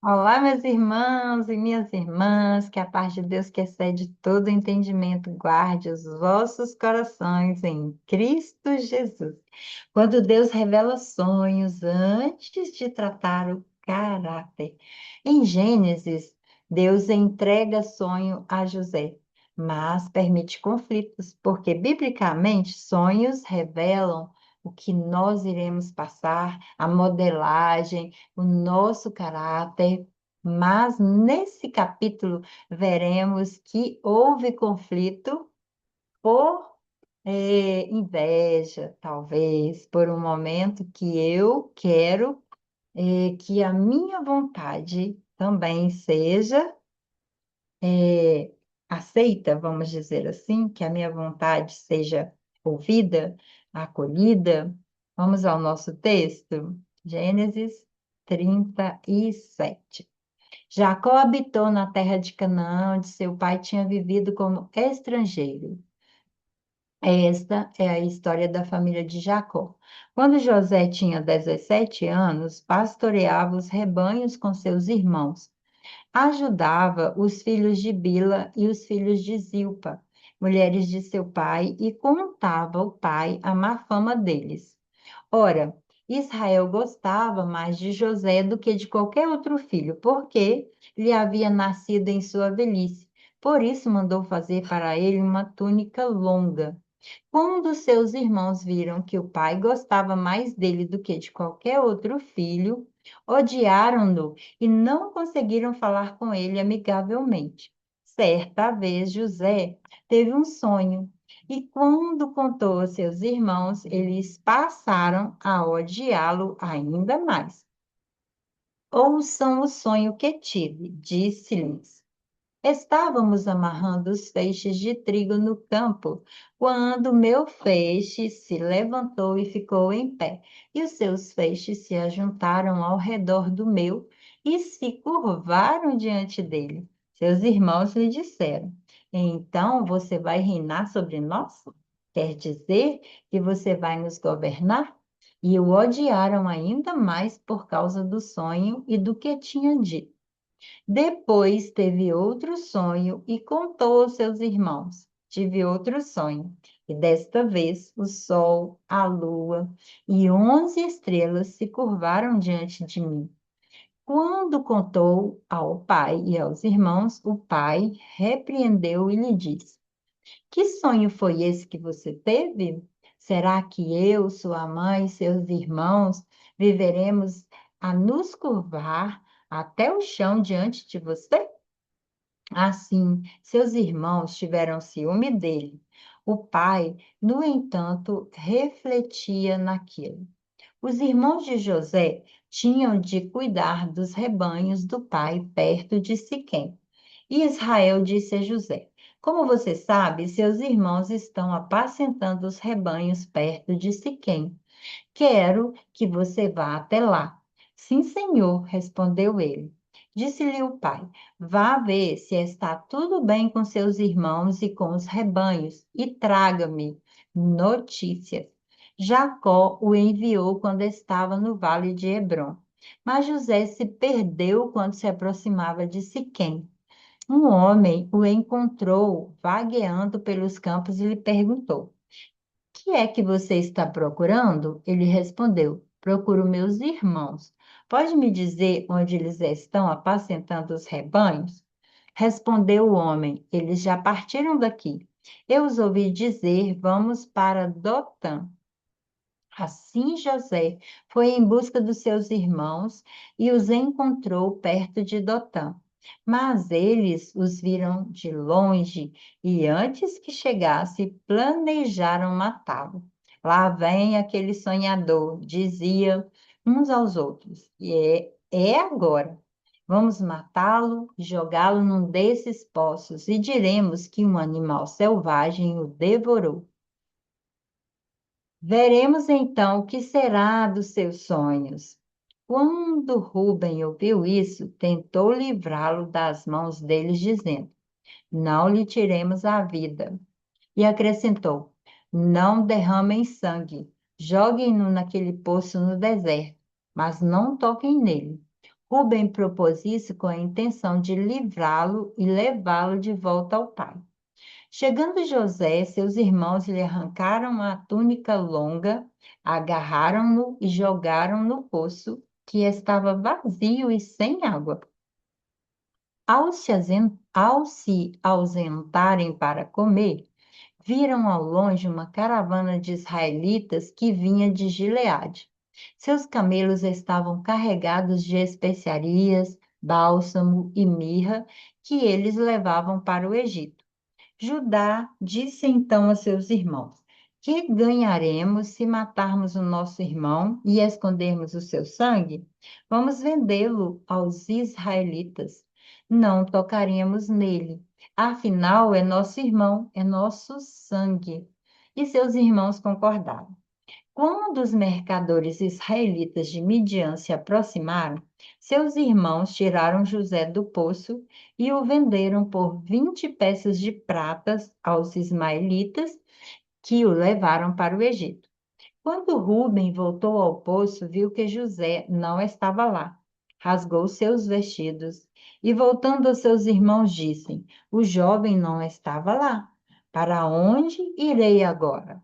Olá, meus irmãos e minhas irmãs, que a paz de Deus que excede todo entendimento guarde os vossos corações em Cristo Jesus. Quando Deus revela sonhos antes de tratar o caráter. Em Gênesis, Deus entrega sonho a José, mas permite conflitos, porque biblicamente sonhos revelam o que nós iremos passar, a modelagem, o nosso caráter, mas nesse capítulo veremos que houve conflito por inveja, talvez, por um momento que eu quero que a minha vontade também seja aceita, vamos dizer assim, que a minha vontade seja ouvida, acolhida. Vamos ao nosso texto, Gênesis 37. Jacó habitou na terra de Canaã, onde seu pai tinha vivido como estrangeiro. Esta é a história da família de Jacó. Quando José tinha 17 anos, pastoreava os rebanhos com seus irmãos. Ajudava os filhos de Bila e os filhos de Zilpa, mulheres de seu pai, e contava ao pai a má fama deles. Ora, Israel gostava mais de José do que de qualquer outro filho, porque lhe havia nascido em sua velhice. Por isso mandou fazer para ele uma túnica longa. Quando seus irmãos viram que o pai gostava mais dele do que de qualquer outro filho, odiaram-no e não conseguiram falar com ele amigavelmente. Certa vez, José teve um sonho e, quando contou aos seus irmãos, eles passaram a odiá-lo ainda mais. Ouçam o sonho que tive, disse-lhes. Estávamos amarrando os feixes de trigo no campo, quando meu feixe se levantou e ficou em pé, e os seus feixes se ajuntaram ao redor do meu e se curvaram diante dele. Seus irmãos lhe disseram: Então você vai reinar sobre nós? Quer dizer que você vai nos governar? E o odiaram ainda mais por causa do sonho e do que tinha dito. Depois teve outro sonho e contou aos seus irmãos. Tive outro sonho, e desta vez o sol, a lua e 11 estrelas se curvaram diante de mim. Quando contou ao pai e aos irmãos, o pai repreendeu e lhe disse: Que sonho foi esse que você teve? Será que eu, sua mãe e seus irmãos viveremos a nos curvar até o chão diante de você? Assim, seus irmãos tiveram ciúme dele. O pai, no entanto, refletia naquilo. Os irmãos de José tinham de cuidar dos rebanhos do pai perto de Siquém. E Israel disse a José: Como você sabe, seus irmãos estão apacentando os rebanhos perto de Siquém. Quero que você vá até lá. Sim, senhor, respondeu ele. Disse-lhe o pai: Vá ver se está tudo bem com seus irmãos e com os rebanhos, e traga-me notícias. Jacó o enviou quando estava no vale de Hebrom. Mas José se perdeu quando se aproximava de Siquém. Um homem o encontrou vagueando pelos campos e lhe perguntou: Que é que você está procurando? Ele respondeu: Procuro meus irmãos. Pode me dizer onde eles estão apacentando os rebanhos? Respondeu o homem: Eles já partiram daqui. Eu os ouvi dizer: Vamos para Dotã. Assim José foi em busca dos seus irmãos e os encontrou perto de Dotã. Mas eles os viram de longe e, antes que chegasse, planejaram matá-lo. Lá vem aquele sonhador, dizia uns aos outros, e é agora. Vamos matá-lo e jogá-lo num desses poços, e diremos que um animal selvagem o devorou. Veremos então o que será dos seus sonhos. Quando Rubem ouviu isso, tentou livrá-lo das mãos deles, dizendo: Não lhe tiremos a vida. E acrescentou: Não derramem sangue, joguem-no naquele poço no deserto, mas não toquem nele. Rubem propôs isso com a intenção de livrá-lo e levá-lo de volta ao pai. Chegando José, seus irmãos lhe arrancaram a túnica longa, agarraram-no e jogaram no poço, que estava vazio e sem água. Ao se ausentarem para comer, viram ao longe uma caravana de israelitas que vinha de Gileade. Seus camelos estavam carregados de especiarias, bálsamo e mirra que eles levavam para o Egito. Judá disse então a seus irmãos: Que ganharemos se matarmos o nosso irmão e escondermos o seu sangue? Vamos vendê-lo aos israelitas. Não tocaremos nele. Afinal, é nosso irmão, é nosso sangue. E seus irmãos concordaram. Quando os mercadores israelitas de Midian se aproximaram, seus irmãos tiraram José do poço e o venderam por 20 peças de pratas aos ismaelitas, que o levaram para o Egito. Quando Rubem voltou ao poço, viu que José não estava lá. Rasgou seus vestidos e, voltando aos seus irmãos, disse: O jovem não estava lá. Para onde irei agora?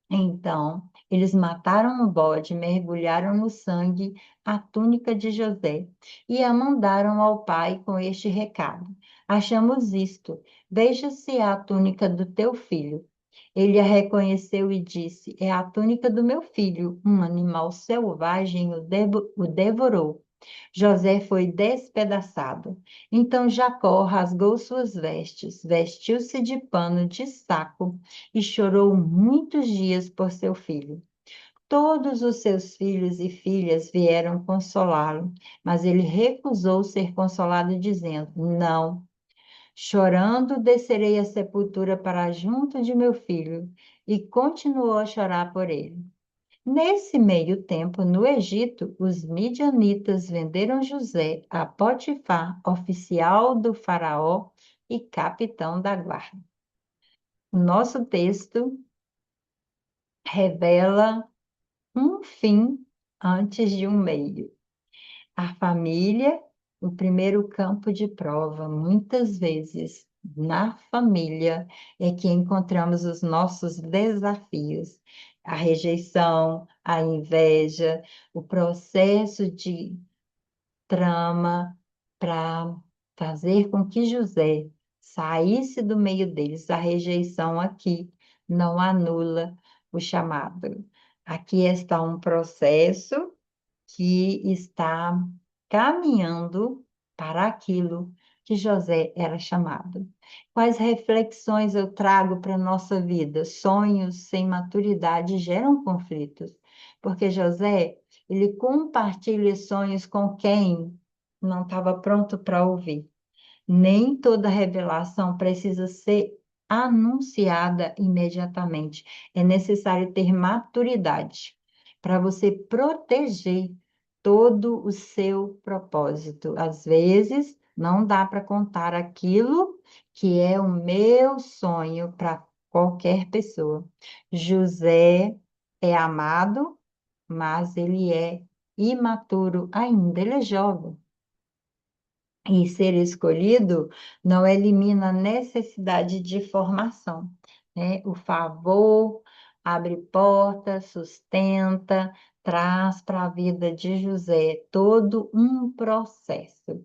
Então, eles mataram o bode, mergulharam no sangue a túnica de José e a mandaram ao pai com este recado: Achamos isto, veja se é a túnica do teu filho. Ele a reconheceu e disse: É a túnica do meu filho. Um animal selvagem o devorou. José foi despedaçado. Então Jacó rasgou suas vestes, vestiu-se de pano de saco e chorou muitos dias por seu filho. Todos os seus filhos e filhas vieram consolá-lo, mas ele recusou ser consolado, dizendo: Não, chorando descerei à sepultura para junto de meu filho. E continuou a chorar por ele. Nesse meio tempo, no Egito, os midianitas venderam José a Potifar, oficial do faraó e capitão da guarda. O nosso texto revela um fim antes de um meio. A família, o primeiro campo de prova, muitas vezes na família é que encontramos os nossos desafios. A rejeição, a inveja, o processo de trama para fazer com que José saísse do meio deles. A rejeição aqui não anula o chamado. Aqui está um processo que está caminhando para aquilo que José era chamado. Quais reflexões eu trago para a nossa vida? Sonhos sem maturidade geram conflitos, porque José, ele compartilha sonhos com quem não estava pronto para ouvir. Nem toda revelação precisa ser anunciada imediatamente. É necessário ter maturidade para você proteger todo o seu propósito. Às vezes, não dá para contar aquilo que é o meu sonho para qualquer pessoa. José é amado, mas ele é imaturo ainda, ele é jovem. E ser escolhido não elimina a necessidade de formação, né? O favor abre portas, sustenta, traz para a vida de José todo um processo.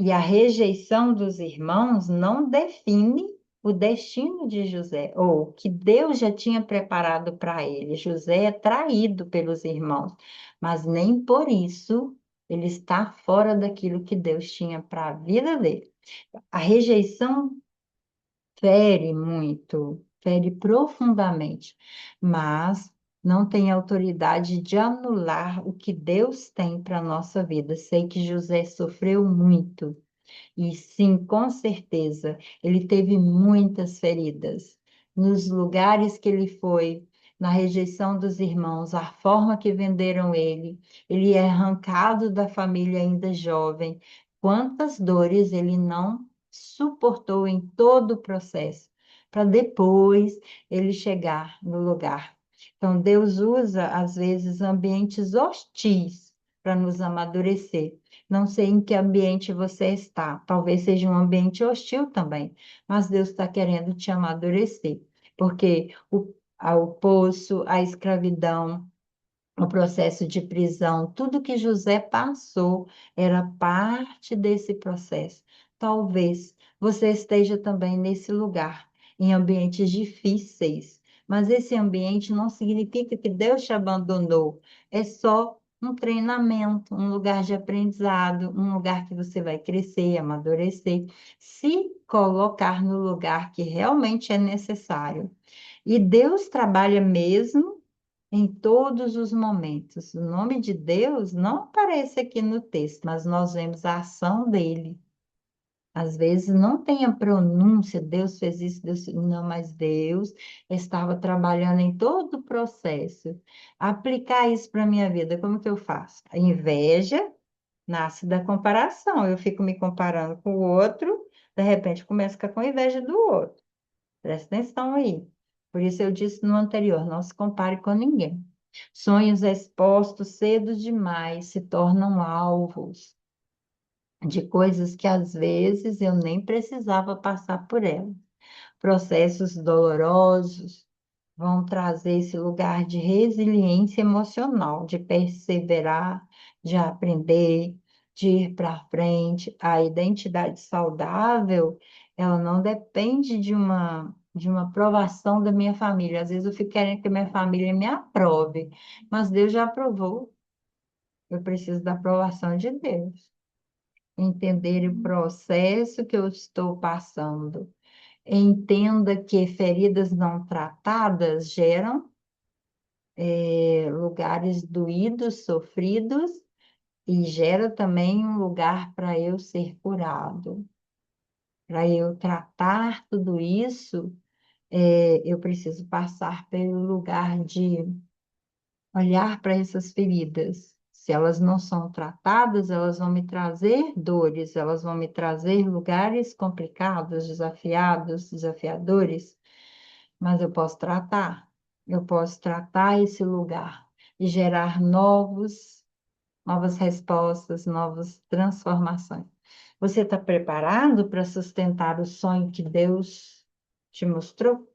E a rejeição dos irmãos não define o destino de José, ou o que Deus já tinha preparado para ele. José é traído pelos irmãos, mas nem por isso ele está fora daquilo que Deus tinha para a vida dele. A rejeição fere muito, fere profundamente, mas não tem autoridade de anular o que Deus tem para a nossa vida. Sei que José sofreu muito e sim, com certeza, ele teve muitas feridas. Nos lugares que ele foi, na rejeição dos irmãos, a forma que venderam ele é arrancado da família ainda jovem. Quantas dores ele não suportou em todo o processo, para depois ele chegar no lugar. Então, Deus usa, às vezes, ambientes hostis para nos amadurecer. Não sei em que ambiente você está, talvez seja um ambiente hostil também, mas Deus está querendo te amadurecer, porque o poço, a escravidão, o processo de prisão, tudo que José passou era parte desse processo. Talvez você esteja também nesse lugar, em ambientes difíceis, mas esse ambiente não significa que Deus te abandonou, é só um treinamento, um lugar de aprendizado, um lugar que você vai crescer, amadurecer, se colocar no lugar que realmente é necessário. E Deus trabalha mesmo em todos os momentos. O nome de Deus não aparece aqui no texto, mas nós vemos a ação dele. Às vezes não tem a pronúncia, Deus fez isso, Deus... não, mas Deus estava trabalhando em todo o processo. Aplicar isso para a minha vida, como que eu faço? A inveja nasce da comparação. Eu fico me comparando com o outro, de repente começo a ficar com inveja do outro. Presta atenção aí. Por isso eu disse no anterior, não se compare com ninguém. Sonhos expostos cedo demais se tornam alvos de coisas que às vezes eu nem precisava passar por elas. Processos dolorosos vão trazer esse lugar de resiliência emocional, de perseverar, de aprender, de ir para frente. A identidade saudável, ela não depende de uma aprovação da minha família. Às vezes eu fico querendo que a minha família me aprove, mas Deus já aprovou. Eu preciso da aprovação de Deus. Entender o processo que eu estou passando. Entenda que feridas não tratadas geram lugares doídos, sofridos, e gera também um lugar para eu ser curado. Para eu tratar tudo isso, eu preciso passar pelo lugar de olhar para essas feridas. Se elas não são tratadas, elas vão me trazer dores, elas vão me trazer lugares complicados, desafiados, desafiadores, mas eu posso tratar esse lugar e gerar novas respostas, novas transformações. Você está preparado para sustentar o sonho que Deus te mostrou?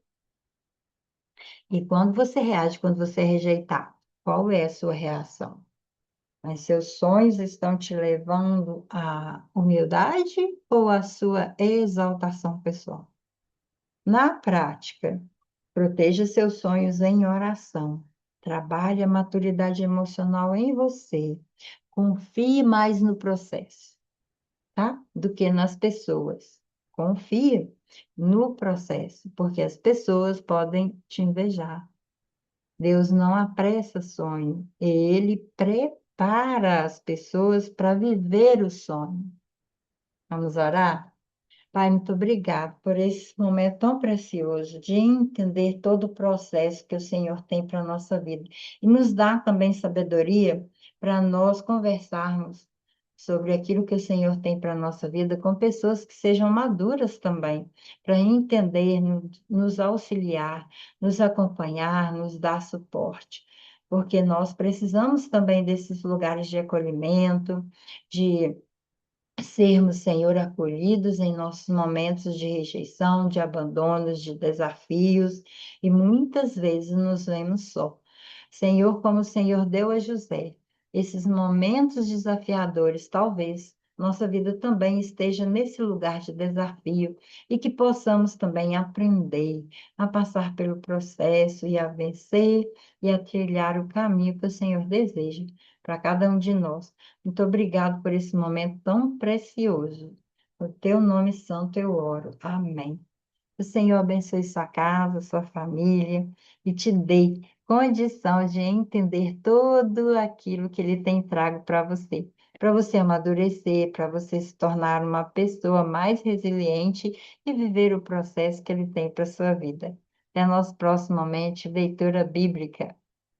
E quando você reage, quando você é rejeitado, qual é a sua reação? Mas seus sonhos estão te levando à humildade ou à sua exaltação pessoal? Na prática, proteja seus sonhos em oração. Trabalhe a maturidade emocional em você. Confie mais no processo, tá? Do que nas pessoas. Confie no processo, porque as pessoas podem te invejar. Deus não apressa sonho, ele prepara as pessoas para viver o sonho. Vamos orar? Pai, muito obrigado por esse momento tão precioso de entender todo o processo que o Senhor tem para a nossa vida. E nos dá também sabedoria para nós conversarmos sobre aquilo que o Senhor tem para a nossa vida com pessoas que sejam maduras também, para entender, nos auxiliar, nos acompanhar, nos dar suporte. Porque nós precisamos também desses lugares de acolhimento, de sermos, Senhor, acolhidos em nossos momentos de rejeição, de abandonos, de desafios, e muitas vezes nos vemos só. Senhor, como o Senhor deu a José, esses momentos desafiadores, talvez nossa vida também esteja nesse lugar de desafio e que possamos também aprender a passar pelo processo e a vencer e a trilhar o caminho que o Senhor deseja para cada um de nós. Muito obrigado por esse momento tão precioso. O teu nome santo eu oro. Amém. O Senhor abençoe sua casa, sua família e te dê condição de entender tudo aquilo que Ele tem trago para você amadurecer, para você se tornar uma pessoa mais resiliente e viver o processo que Ele tem para sua vida. Até nosso próximo momento, leitura bíblica.